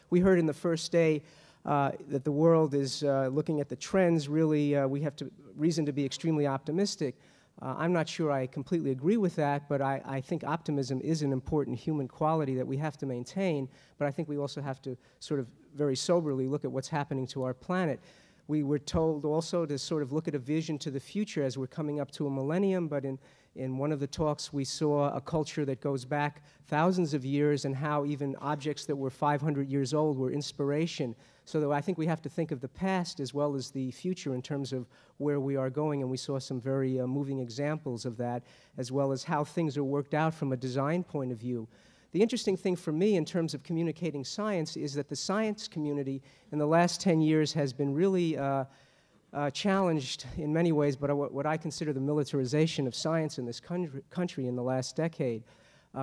we heard in the first day that the world is looking at the trends. Really, we have reason to be extremely optimistic. I'm not sure I completely agree with that, but I think optimism is an important human quality that we have to maintain, but I think we also have to sort of very soberly look at what's happening to our planet. We were told also to sort of look at a vision to the future as we're coming up to a millennium, but in one of the talks we saw a culture that goes back thousands of years and how even objects that were 500 years old were inspiration. So I think we have to think of the past as well as the future in terms of where we are going, and we saw some very moving examples of that, as well as how things are worked out from a design point of view. The interesting thing for me in terms of communicating science is that the science community in the last 10 years has been really challenged in many ways, but what I consider the militarization of science in this country in the last decade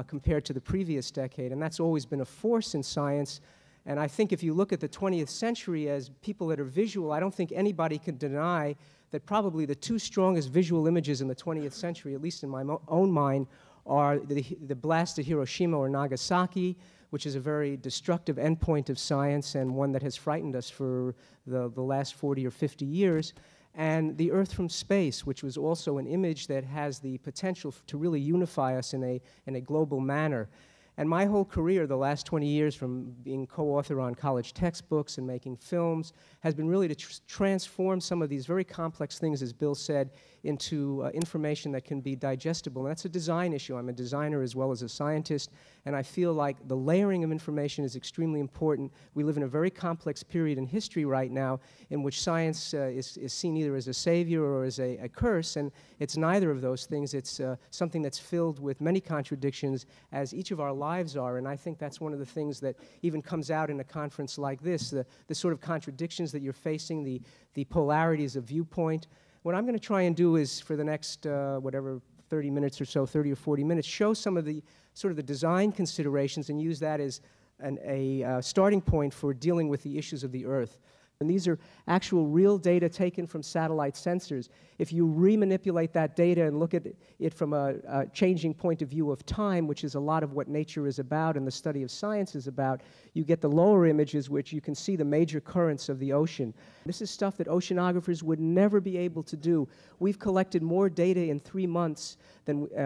compared to the previous decade, and that's always been a force in science. And I think if you look at the 20th century as people that are visual, I don't think anybody could deny that probably the two strongest visual images in the 20th century, at least in my own mind, are the blast at Hiroshima or Nagasaki, which is a very destructive endpoint of science and one that has frightened us for the last 40 or 50 years, and the Earth from space, which was also an image that has the potential to really unify us in a global manner. And my whole career, the last 20 years, from being co-author on college textbooks and making films, has been really to transform some of these very complex things, as Bill said, into information that can be digestible. And that's a design issue. I'm a designer as well as a scientist, and I feel like the layering of information is extremely important. We live in a very complex period in history right now in which science is seen either as a savior or as a curse, and it's neither of those things. It's something that's filled with many contradictions, as each of our lives are, and I think that's one of the things that even comes out in a conference like this, the sort of contradictions that you're facing, the polarities of viewpoint. What I'm going to try and do is, for the next, whatever, 30 minutes or so, 30 or 40 minutes, show some of the sort of the design considerations and use that as a starting point for dealing with the issues of the Earth. And these are actual real data taken from satellite sensors. If you remanipulate that data and look at it from a changing point of view of time, which is a lot of what nature is about and the study of science is about, you get the lower images, which you can see the major currents of the ocean. This is stuff that oceanographers would never be able to do. We've collected more data in 3 months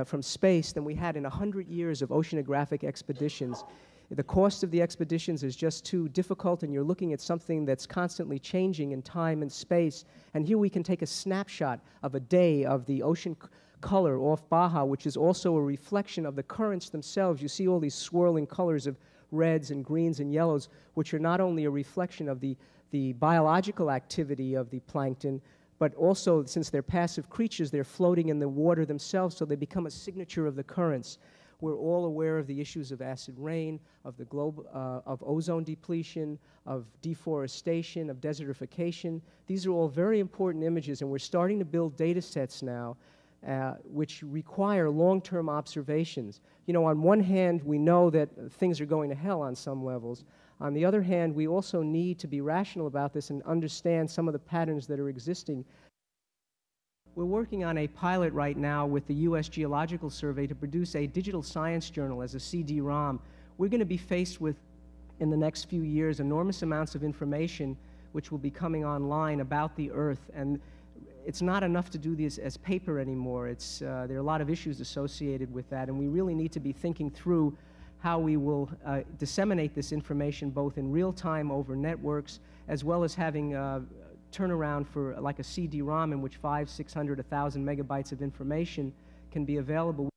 from space than we had in 100 years of oceanographic expeditions. The cost of the expeditions is just too difficult, and you're looking at something that's constantly changing in time and space. And here we can take a snapshot of a day of the ocean color off Baja, which is also a reflection of the currents themselves. You see all these swirling colors of reds and greens and yellows, which are not only a reflection of the biological activity of the plankton, but also, since they're passive creatures, they're floating in the water themselves, so they become a signature of the currents. We're all aware of the issues of acid rain, of the of ozone depletion, of deforestation, of desertification. These are all very important images, and we're starting to build data sets now which require long-term observations. You know, on one hand, we know that things are going to hell on some levels. On the other hand, we also need to be rational about this and understand some of the patterns that are existing. We're working on a pilot right now with the U.S. Geological Survey to produce a digital science journal as a CD-ROM. We're going to be faced with, in the next few years, enormous amounts of information which will be coming online about the Earth. And it's not enough to do this as paper anymore. There are a lot of issues associated with that, and we really need to be thinking through how we will disseminate this information both in real time over networks, as well as having turnaround for like a CD-ROM in which 500, 600, 1,000 megabytes of information can be available.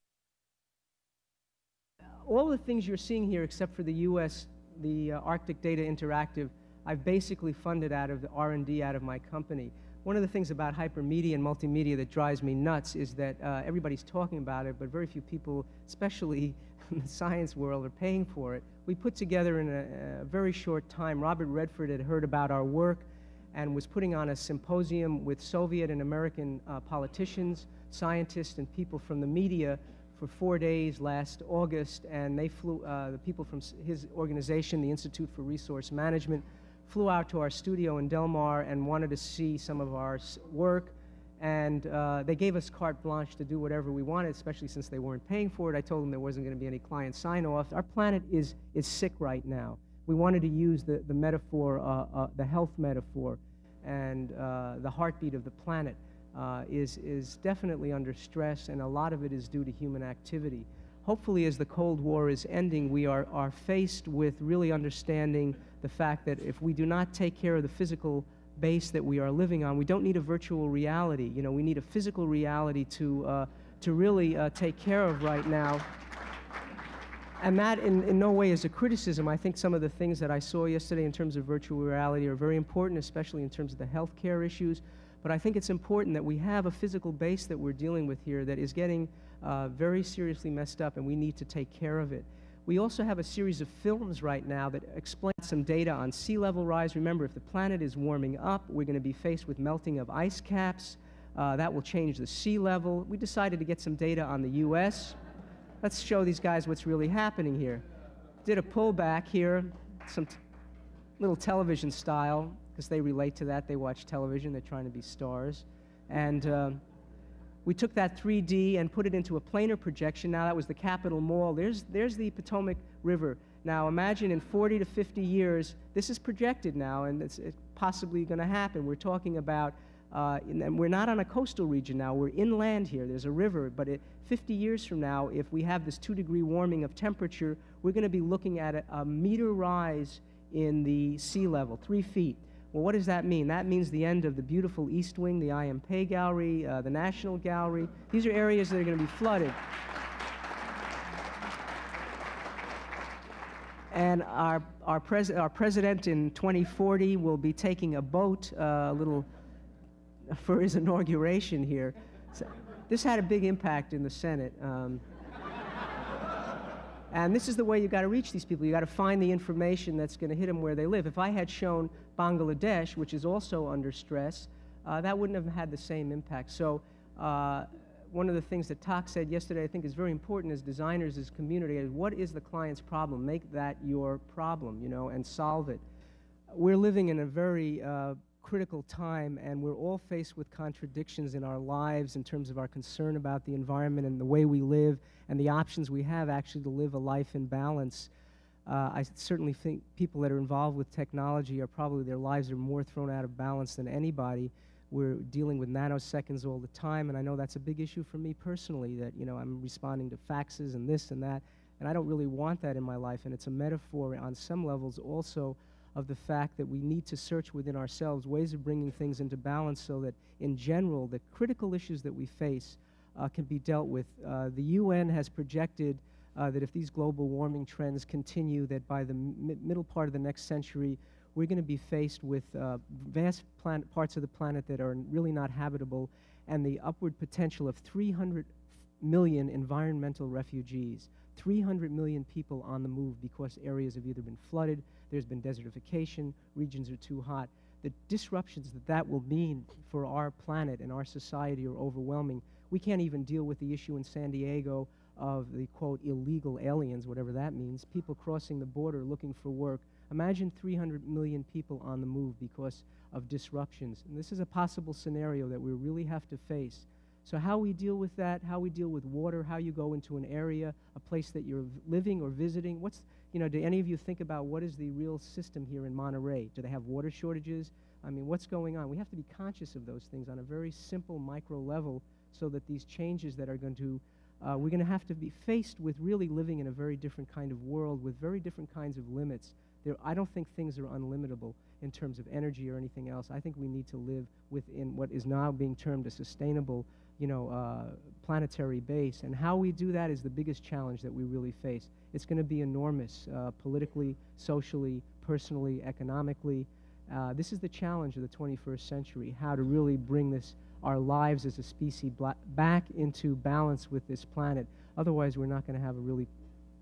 All the things you're seeing here, except for the U.S., the Arctic Data Interactive, I've basically funded out of the R&D out of my company. One of the things about hypermedia and multimedia that drives me nuts is that everybody's talking about it, but very few people, especially in the science world, are paying for it. We put together in a very short time, Robert Redford had heard about our work and was putting on a symposium with Soviet and American politicians, scientists, and people from the media for 4 days last August, and they flew, the people from his organization, the Institute for Resource Management, flew out to our studio in Del Mar and wanted to see some of our work, and they gave us carte blanche to do whatever we wanted, especially since they weren't paying for it. I told them there wasn't going to be any client sign-off. Our planet is sick right now. we wanted to use the metaphor, the health metaphor, and the heartbeat of the planet is definitely under stress, and a lot of it is due to human activity. Hopefully, as the Cold War is ending, we are faced with really understanding the fact that if we do not take care of the physical base that we are living on, we don't need a virtual reality. You know, we need a physical reality to really take care of right now. And that in no way is a criticism. I think some of the things that I saw yesterday in terms of virtual reality are very important, especially in terms of the healthcare issues. But I think it's important that we have a physical base that we're dealing with here that is getting very seriously messed up, and we need to take care of it. We also have a series of films right now that explain some data on sea level rise. Remember, if the planet is warming up, we're going to be faced with melting of ice caps. That will change the sea level. We decided to get some data on the U.S. Let's show these guys what's really happening here. Did a pullback here, some little television style, because they relate to that. They watch television. They're trying to be stars. And we took that 3D and put it into a planar projection. Now that was the Capitol Mall. There's the Potomac River. Now imagine in 40 to 50 years, this is projected now, and it's possibly going to happen. We're talking about, and we're not on a coastal region now. We're inland here. There's a river. But 50 years from now, if we have this 2-degree warming of temperature, we're going to be looking at a meter rise in the sea level, 3 feet. Well, what does that mean? That means the end of the beautiful East Wing, the I.M. Pei Gallery, the National Gallery. These are areas that are going to be flooded. And our president in 2040 will be taking a boat for his inauguration here. So this had a big impact in the Senate. And this is the way you got to reach these people. You got to find the information that's going to hit them where they live. If I had shown Bangladesh, which is also under stress, that wouldn't have had the same impact. So one of the things that Tak said yesterday I think is very important as designers, as community, is what is the client's problem? Make that your problem, you know, and solve it. We're living in a very critical time, and we're all faced with contradictions in our lives in terms of our concern about the environment and the way we live and the options we have actually to live a life in balance. I certainly think people that are involved with technology are probably, their lives are more thrown out of balance than anybody. We're dealing with nanoseconds all the time, and I know that's a big issue for me personally, that, you know, I'm responding to faxes and this and that, and I don't really want that in my life, and it's a metaphor on some levels also of the fact that we need to search within ourselves ways of bringing things into balance so that, in general, the critical issues that we face can be dealt with. The UN has projected that if these global warming trends continue, that by the middle part of the next century, we're going to be faced with vast parts of the planet that are really not habitable, and the upward potential of 300 million environmental refugees. 300 million people on the move because areas have either been flooded, there's been desertification, regions are too hot. The disruptions that will mean for our planet and our society are overwhelming. We can't even deal with the issue in San Diego of the, quote, illegal aliens, whatever that means, people crossing the border looking for work. Imagine 300 million people on the move because of disruptions. And this is a possible scenario that we really have to face. So how we deal with that, how we deal with water, how you go into an area, a place that you're living or visiting. What's, you know, do any of you think about what is the real system here in Monterey? Do they have water shortages? I mean, what's going on? We have to be conscious of those things on a very simple micro level so that these changes that are going to, we're going to have to be faced with really living in a very different kind of world with very different kinds of limits. I don't think things are unlimitable in terms of energy or anything else. I think we need to live within what is now being termed a sustainable, you know, planetary base. And how we do that is the biggest challenge that we really face. It's going to be enormous, politically, socially, personally, economically. This is the challenge of the 21st century, how to really bring our lives as a species back into balance with this planet. Otherwise, we're not going to have a really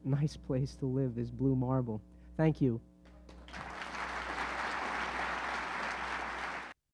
nice place to live, this blue marble. Thank you.